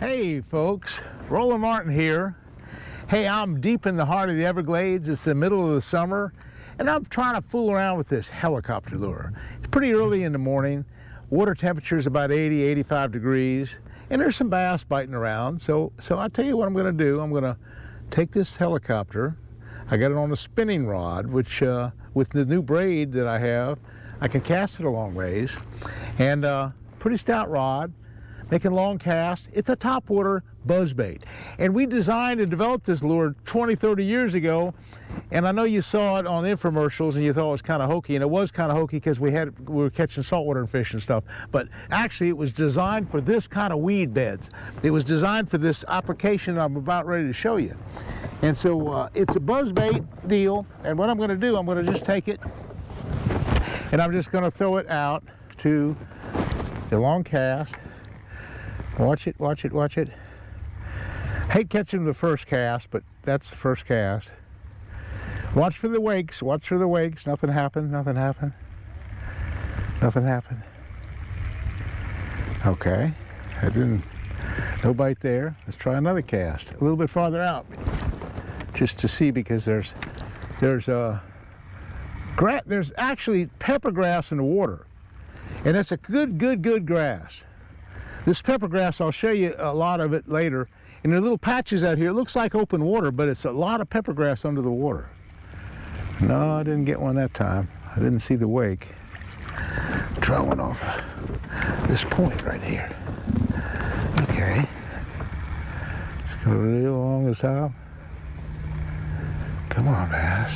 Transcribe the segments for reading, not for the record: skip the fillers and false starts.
Hey folks, Roland Martin here. Hey, I'm deep in the heart of the Everglades. It's the middle of the summer, and I'm trying to fool around with this helicopter lure. It's pretty early in the morning. Water temperature is about 80, 85 degrees, and there's some bass biting around. So I'll tell you what I'm going to do. I'm going to take this helicopter. I got it on a spinning rod, which with the new braid that I have, I can cast it a long ways. And pretty stout rod, making long casts. It's a topwater buzzbait. And we designed and developed this lure 20, 30 years ago. And I know you saw it on the infomercials and you thought it was kind of hokey. And it was kind of hokey because we were catching saltwater fish and stuff. But actually it was designed for this kind of weed beds. It was designed for this application I'm about ready to show you. And so it's a buzzbait deal. And what I'm going to do, I'm going to just take it and I'm just going to throw it out to the long cast. Watch it, watch it, watch it. Hate catching the first cast, but that's the first cast. Watch for the wakes, watch for the wakes. Nothing happened, nothing happened. Nothing happened. Okay, no bite there. Let's try another cast, a little bit farther out. Just to see, because there's actually pepper grass in the water. And it's a good grass. This pepper grass, I'll show you a lot of it later. And there are little patches out here. It looks like open water, but it's a lot of pepper grass under the water. No, I didn't get one that time. I didn't see the wake. Try one off this point right here. Okay. Just go really along the top. Come on, bass.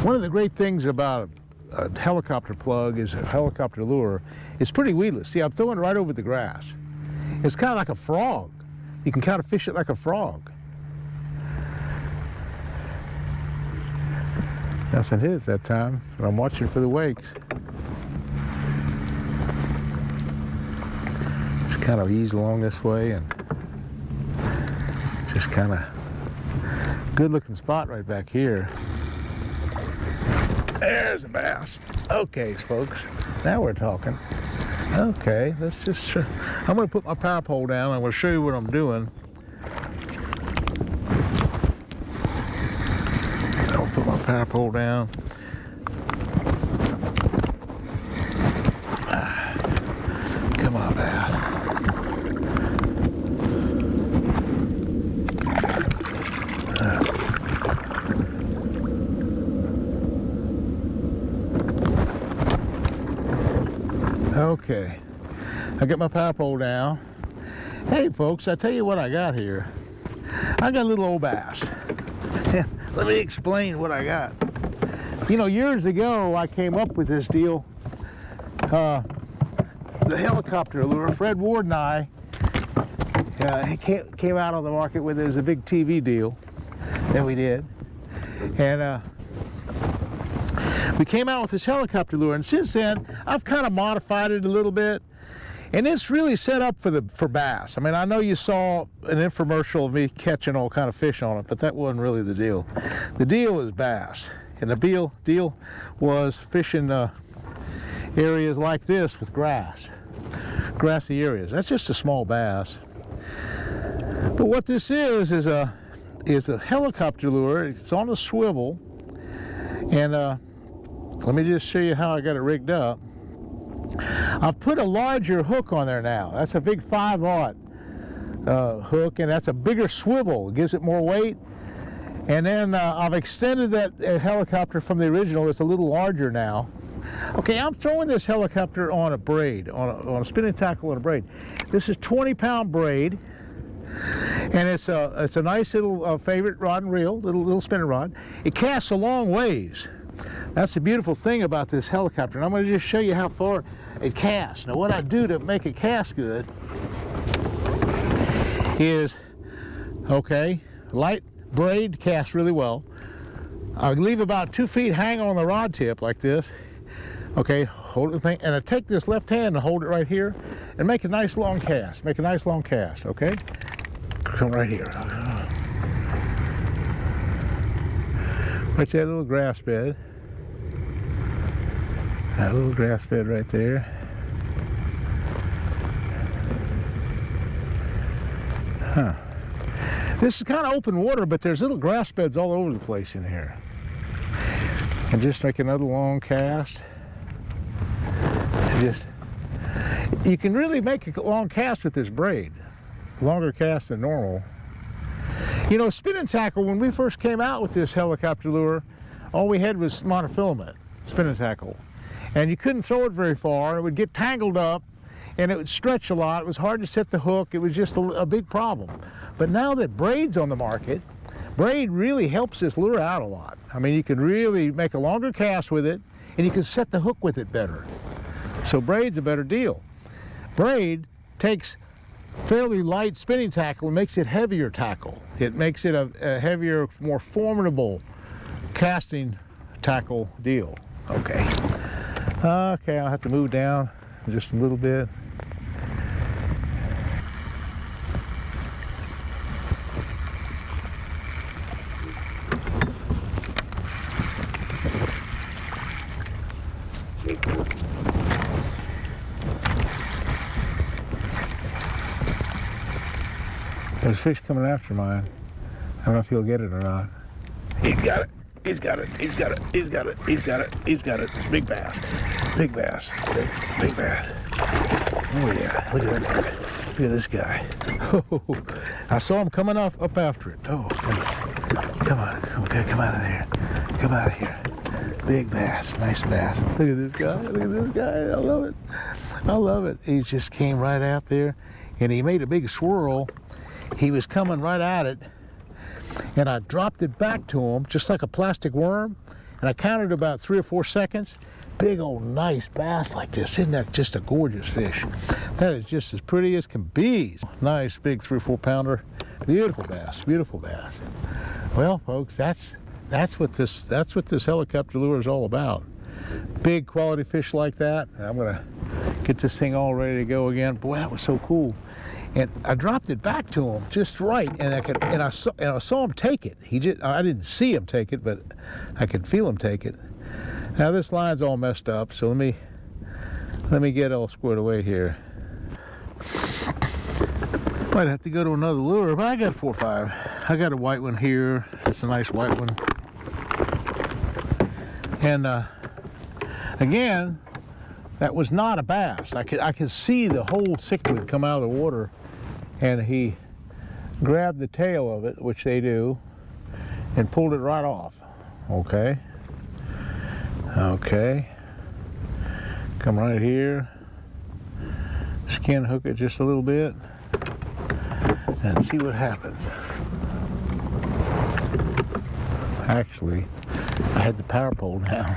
One of the great things about a helicopter plug is a helicopter lure. It's pretty weedless. See, I'm throwing right over the grass. It's kind of like a frog. You can kind of fish it like a frog. Nothing hit at that time, but I'm watching for the wakes. Just kind of ease along this way and just kind of good looking spot right back here. There's a bass. Okay, folks, now we're talking. Okay, let's just, I'm going to put my power pole down. I'm going to show you what I'm doing. I'll put my power pole down. Come on, bass. Okay, I got my power pole down. Hey folks, I tell you what I got here. I got a little old bass. Let me explain what I got. You know, years ago I came up with this deal. The helicopter lure. Fred Ward and I came out on the market with it as a big TV deal that we did. And we came out with this helicopter lure, and since then I've kind of modified it a little bit, and it's really set up for bass. I mean, I know you saw an infomercial of me catching all kind of fish on it, but that wasn't really the deal. The deal is bass, and the deal was fishing areas like this with grassy areas. That's just a small bass. But what this is a helicopter lure. It's on a swivel, and let me just show you how I got it rigged up. I've put a larger hook on there now. That's a big 5/0 hook, and that's a bigger swivel. It gives it more weight. And then I've extended that helicopter from the original. It's a little larger now. Okay, I'm throwing this helicopter on a braid, on a spinning tackle on a braid. This is 20-pound braid, and it's a nice little favorite rod and reel, little spinning rod. It casts a long ways. That's the beautiful thing about this helicopter, and I'm going to just show you how far it casts. Now, what I do to make it cast good is, okay, light braid casts really well. I leave about 2 feet hang on the rod tip like this. Okay, hold it, and I take this left hand and hold it right here and make a nice long cast. Make a nice long cast, okay? Come right here. Right to that little grass bed. That little grass bed right there. Huh. This is kind of open water, but there's little grass beds all over the place in here. And just make another long cast. You can really make a long cast with this braid. Longer cast than normal. You know, spinning tackle, when we first came out with this helicopter lure, all we had was monofilament spinning tackle. And you couldn't throw it very far. It would get tangled up and it would stretch a lot. It was hard to set the hook. It was just a big problem. But now that braid's on the market, braid really helps this lure out a lot. I mean, you can really make a longer cast with it and you can set the hook with it better. So braid's a better deal. Braid takes fairly light spinning tackle and makes it heavier tackle. It makes it a heavier, more formidable casting tackle deal. Okay. Okay, I'll have to move down just a little bit. There's fish coming after mine. I don't know if he'll get it or not. He's got it. He's got it. He's got it. He's got it. He's got it. He's got it. Big bass. Big bass. Big bass. Oh yeah. Look at that guy. Look at this guy. Oh, I saw him coming up after it. Oh, come on. Okay, come out of there. Come out of here. Big bass. Nice bass. Look at this guy. Look at this guy. I love it. I love it. He just came right out there and he made a big swirl. He was coming right at it, and I dropped it back to him just like a plastic worm, and I counted about 3 or 4 seconds. Big old nice bass like this. Isn't that just a gorgeous fish? That is just as pretty as can be. Nice big 3 or 4 pounder. Beautiful bass. Beautiful bass. Well, folks, that's what this helicopter lure is all about. Big quality fish like that. I'm gonna get this thing all ready to go again. Boy, that was so cool. And I dropped it back to him just right, and I saw him take it. I didn't see him take it, but I could feel him take it. Now this line's all messed up, so let me get all squared away here. Might have to go to another lure, but I got 4 or 5. I got a white one here. It's a nice white one. And again, that was not a bass. I could see the whole cichlid come out of the water. And he grabbed the tail of it, which they do, and pulled it right off. Okay. Okay. Come right here. Skin hook it just a little bit. And see what happens. Actually, I had the power pole down.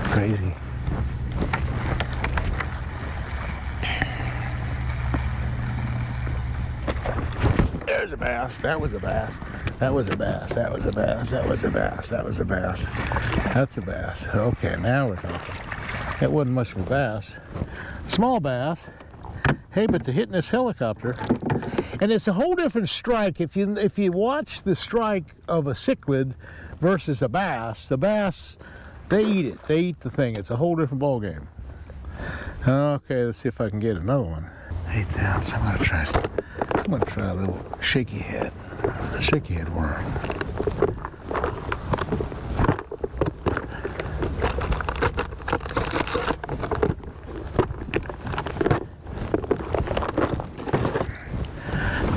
Crazy. There's a bass. That was a bass. That was a bass. That was a bass. That was a bass. That was a bass. That's a bass. Okay, now we're talking. That wasn't much of a bass. Small bass. Hey, but they're hitting this helicopter. And it's a whole different strike. If you watch the strike of a cichlid versus a bass, the bass, they eat it. They eat the thing. It's a whole different ball game. Okay, let's see if I can get another one. 8 ounce. I'm gonna try a little shaky head worm.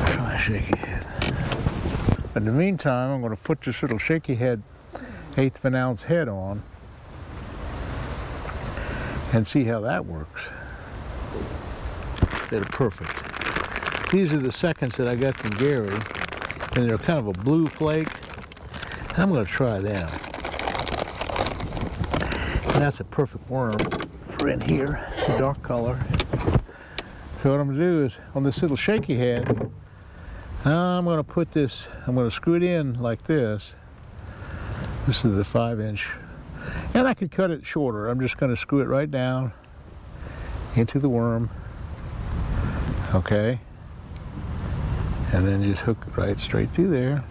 Try a shaky head. In the meantime, I'm going to put this little shaky head 1/8 of an ounce head on and see how that works. They're perfect. These are the seconds that I got from Gary, and they're kind of a blue flake. I'm going to try them. And that's a perfect worm for in here. It's a dark color. So what I'm going to do is, on this little shaky head, I'm going to screw it in like this. This is the 5-inch. And I could cut it shorter. I'm just going to screw it right down into the worm. Okay. And then just hook it right straight through there.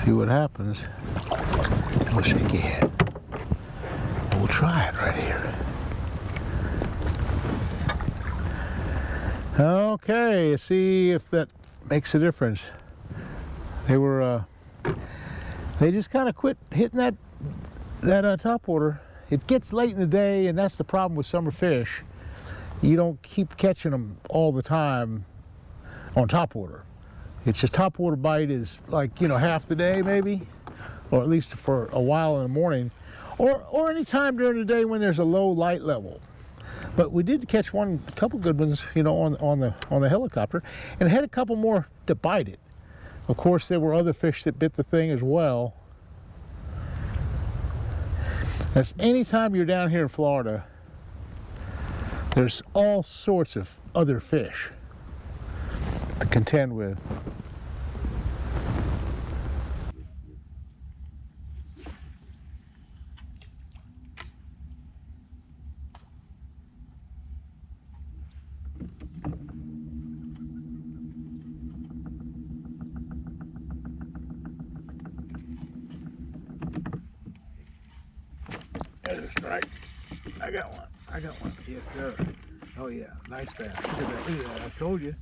See what happens. Little shaky head. We'll try it right here. Okay, see if that makes a difference. They just kind of quit hitting that top water. It gets late in the day, and that's the problem with summer fish. You don't keep catching them all the time on top water. It's just top water bite is like, half the day maybe, or at least for a while in the morning, or any time during the day when there's a low light level. But we did catch a couple good ones, on the helicopter, and had a couple more to bite it. Of course, there were other fish that bit the thing as well. That's anytime you're down here in Florida, there's all sorts of other fish to contend with. There's a strike. I got one. Yes, sir. Oh yeah, nice bass. Look at that. I told you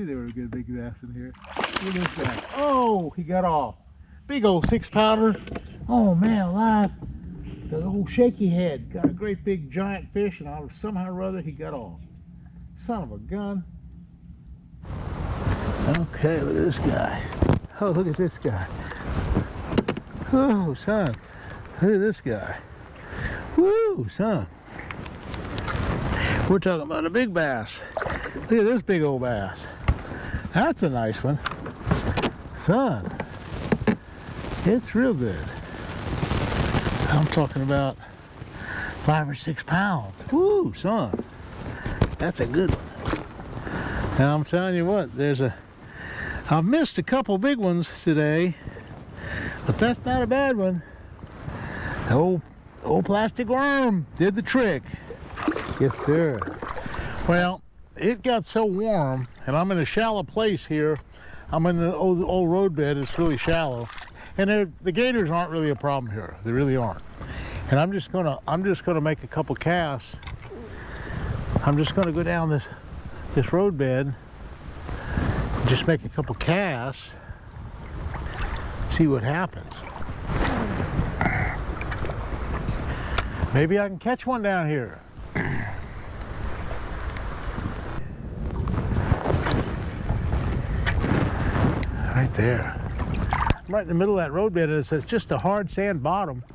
there were a good big bass in here. Look at this bass. Oh, he got off. Big old 6-pounder. Oh man, alive. The old shaky head. Got a great big giant fish, and somehow or other he got off. Son of a gun. Okay, look at this guy. Oh, look at this guy. Oh, son. Look at this guy. Woo, son. We're talking about a big bass. Look at this big old bass. That's a nice one. Son, it's real good. I'm talking about 5 or 6 pounds. Woo, son. That's a good one. Now, I'm telling you what, I've missed a couple big ones today, but that's not a bad one. Old plastic worm did the trick. Yes, sir. Well, it got so warm, and I'm in a shallow place here. I'm in the old road bed. It's really shallow, and the gators aren't really a problem here. They really aren't. And I'm just gonna make a couple casts. I'm just gonna go down this road bed, just make a couple casts, see what happens. Maybe I can catch one down here. Right there. I'm right in the middle of that roadbed. It's just a hard sand bottom.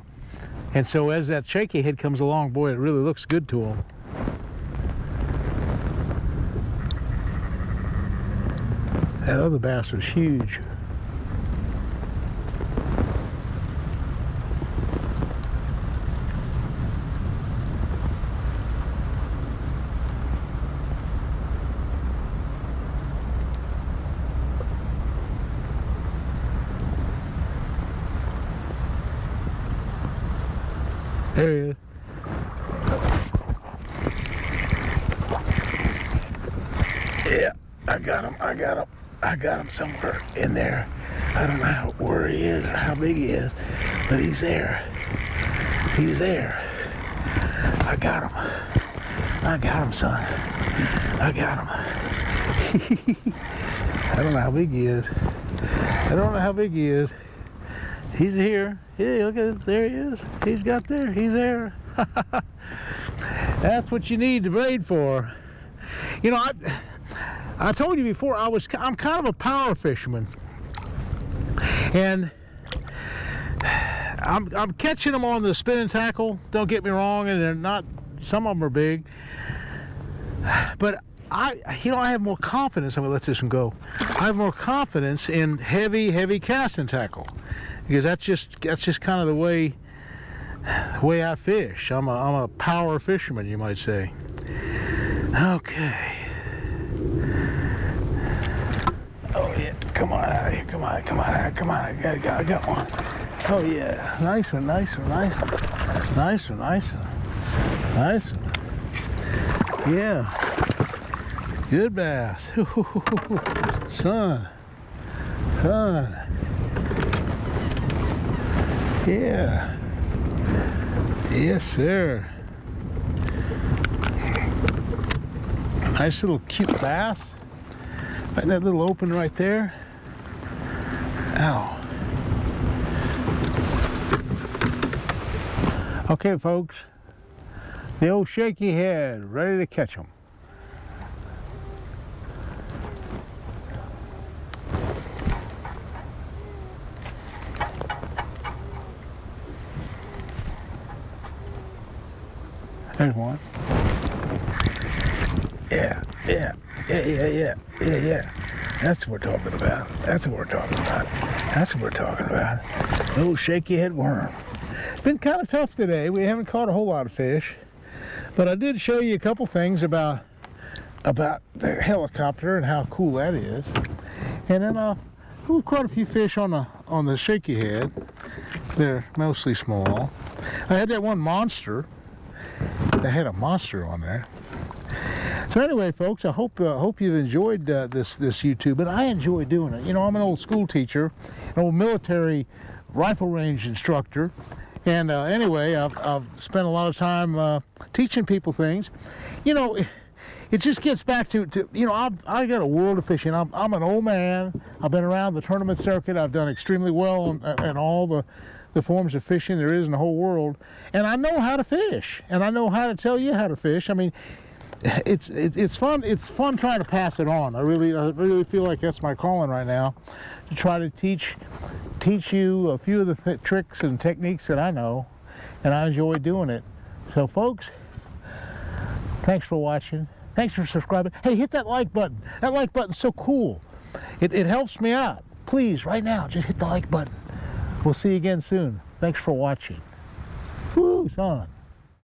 And so as that shaky head comes along, boy, it really looks good to him. That other bass was huge. There he is. Yeah, I got him somewhere in there. I don't know where he is or how big he is, but he's there. He's there. I got him, son. I got him. I don't know how big he is. He's here. Yeah, look at it. There he is. He's there. That's what you need to braid for. I told you before, I'm kind of a power fisherman. And I'm catching them on the spinning tackle. Don't get me wrong, and they're not, some of them are big. But I have more confidence. I'm gonna let this one go. I have more confidence in heavy casting tackle, because that's just kind of the way I fish. I'm a power fisherman, you might say. Okay. Oh yeah, come on out of here, come on, I got one. Oh yeah, nice one. Yeah, good bass. Son. Yes, sir. Nice little cute bass. Right in that little open right there. Ow. Okay, folks. The old shaky head, ready to catch them. There's one. Yeah. That's what we're talking about. That's what we're talking about. That's what we're talking about. Little shaky head worm. It's been kind of tough today. We haven't caught a whole lot of fish, but I did show you a couple things about the helicopter and how cool that is. And then we caught a few fish on the shaky head. They're mostly small. I had that one monster. I had a monster on there. So anyway, folks, I hope you've enjoyed this YouTube, and I enjoy doing it. You know, I'm an old school teacher, an old military rifle range instructor, and anyway, I've spent a lot of time teaching people things. You know, it just gets back to you know, I got a world of fishing. I'm an old man. I've been around the tournament circuit. I've done extremely well in all the forms of fishing there is in the whole world, and I know how to fish, and I know how to tell you how to fish. I mean, it's fun. It's fun trying to pass it on. I really feel like that's my calling right now, to try to teach you a few of the tricks and techniques that I know, and I enjoy doing it. So, folks, thanks for watching. Thanks for subscribing. Hey, hit that like button. That like button's so cool. It helps me out. Please, right now, just hit the like button. We'll see you again soon. Thanks for watching. Woo, son.